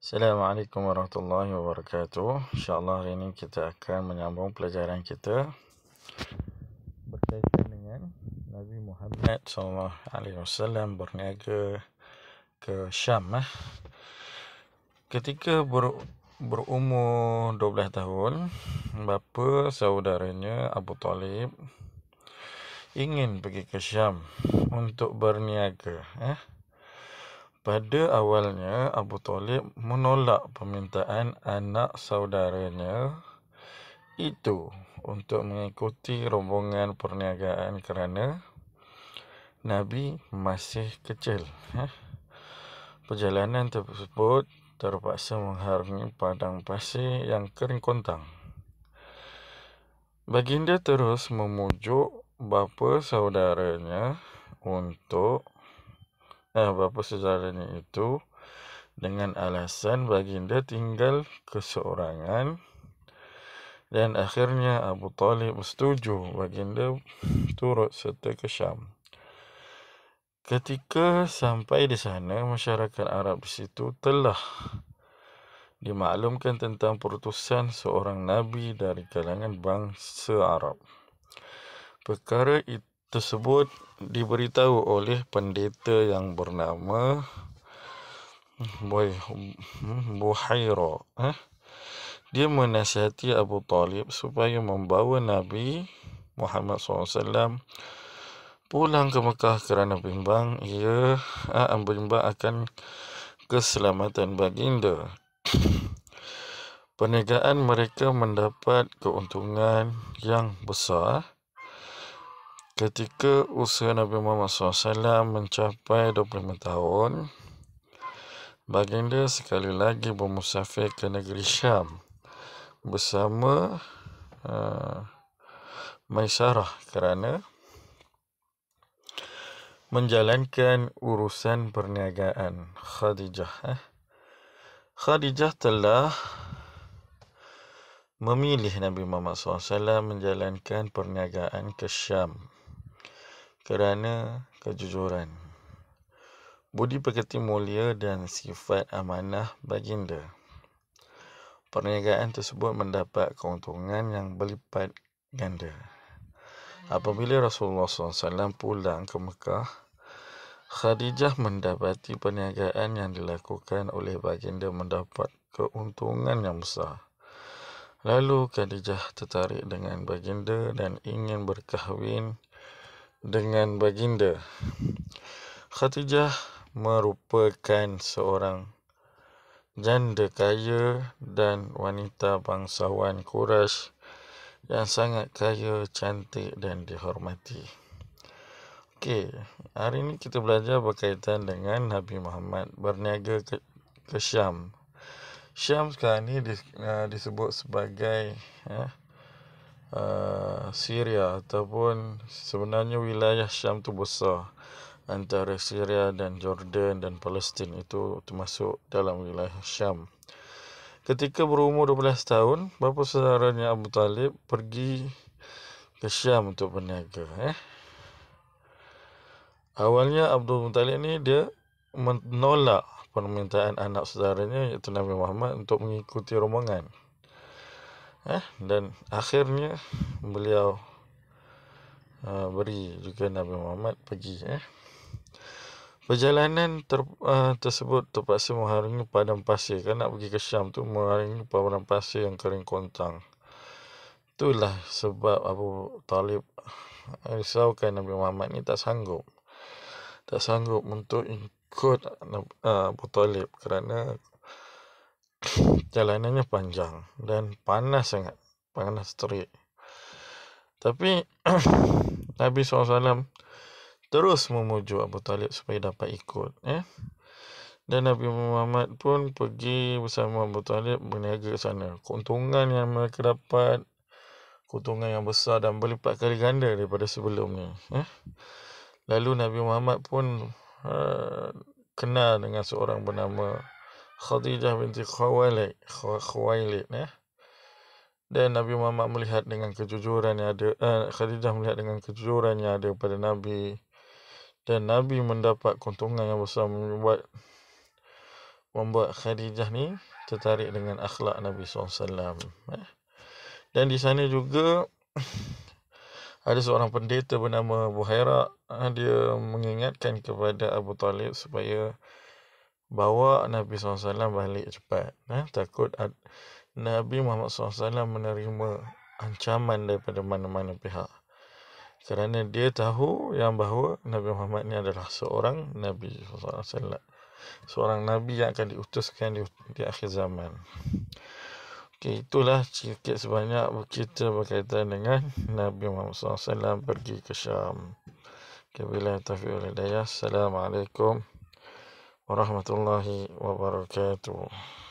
Assalamualaikum warahmatullahi wabarakatuh. InsyaAllah hari ini kita akan menyambung pelajaran kita berkaitan dengan Nabi Muhammad SAW berniaga ke Syam. Ketika berumur 12 tahun, bapa saudaranya Abu Talib ingin pergi ke Syam untuk berniaga. Pada awalnya, Abu Talib menolak permintaan anak saudaranya itu untuk mengikuti rombongan perniagaan kerana Nabi masih kecil. Perjalanan tersebut terpaksa mengharungi padang pasir yang kering kontang. Baginda terus memujuk bapa saudaranya itu dengan alasan baginda tinggal keseorangan, dan akhirnya Abu Talib setuju baginda turut serta ke Syam. Ketika sampai di sana, masyarakat Arab di situ telah dimaklumkan tentang perutusan seorang Nabi dari kalangan bangsa Arab. Perkara tersebut diberitahu oleh pendeta yang bernama Buhaira. Dia menasihati Abu Talib supaya membawa Nabi Muhammad SAW pulang ke Mekah kerana bimbang akan keselamatan baginda. Perniagaan mereka mendapat keuntungan yang besar. Ketika usia Nabi Muhammad SAW mencapai 25 tahun, baginda sekali lagi bermusafir ke negeri Syam bersama Maisarah kerana menjalankan urusan perniagaan Khadijah. Khadijah telah memilih Nabi Muhammad SAW menjalankan perniagaan ke Syam kerana kejujuran, budi pekerti mulia dan sifat amanah baginda. Perniagaan tersebut mendapat keuntungan yang berlipat ganda. Apabila Rasulullah SAW pulang ke Mekah, Khadijah mendapati perniagaan yang dilakukan oleh baginda mendapat keuntungan yang besar. Lalu Khadijah tertarik dengan baginda dan ingin berkahwin dengan baginda. Khadijah merupakan seorang janda kaya dan wanita bangsawan Quraisy yang sangat kaya, cantik dan dihormati. Hari ini kita belajar berkaitan dengan Nabi Muhammad berniaga ke Syam. Syam sekarang ni disebut sebagai Syria, ataupun sebenarnya wilayah Syam tu besar. Antara Syria dan Jordan dan Palestin itu termasuk dalam wilayah Syam. Ketika berumur 12 tahun, bapa saudaranya Abu Talib pergi ke Syam untuk berniaga. Awalnya Abdul Muttalib ni dia menolak permintaan anak saudaranya iaitu Nabi Muhammad untuk mengikuti rombongan. Dan akhirnya beliau beri juga Nabi Muhammad pergi. Perjalanan tersebut terpaksa mengharungi padang pasir. Kan nak pergi ke Syam tu mengharungi padang pasir yang kering kontang. Itulah sebab Abu Talib risaukan Nabi Muhammad ni tak sanggup untuk ikut Abu Talib kerana jalanannya panjang dan panas sangat, panas terik. Tapi Nabi SAW terus memujuk Abu Talib supaya dapat ikut. Dan Nabi Muhammad pun pergi bersama Abu Talib berniaga ke sana. Keuntungan yang mereka dapat, keuntungan yang besar dan berlipat kali ganda daripada sebelumnya. Lalu Nabi Muhammad pun kenal dengan seorang bernama Khadijah binti Khuwailid. Dan Nabi Muhammad melihat dengan kejujuran yang ada, Khadijah melihat dengan kejujuran yang ada pada Nabi, dan Nabi mendapat keuntungan yang besar membuat membuat Khadijah ni tertarik dengan akhlak Nabi SAW. Dan di sana juga ada seorang pendeta bernama Buhaira. Dia mengingatkan kepada Abu Talib supaya bawa Nabi SAW balik cepat. Takut Nabi Muhammad SAW menerima ancaman daripada mana-mana pihak. Kerana dia tahu yang bahawa Nabi Muhammad ni adalah seorang Nabi SAW. Seorang Nabi yang akan diutuskan di akhir zaman. Okay, itulah sedikit sebanyak kita berkaitan dengan Nabi Muhammad SAW pergi ke Syam. Wabillahi taufiq wal hidayah. Assalamualaikum warahmatullahi wabarakatuh.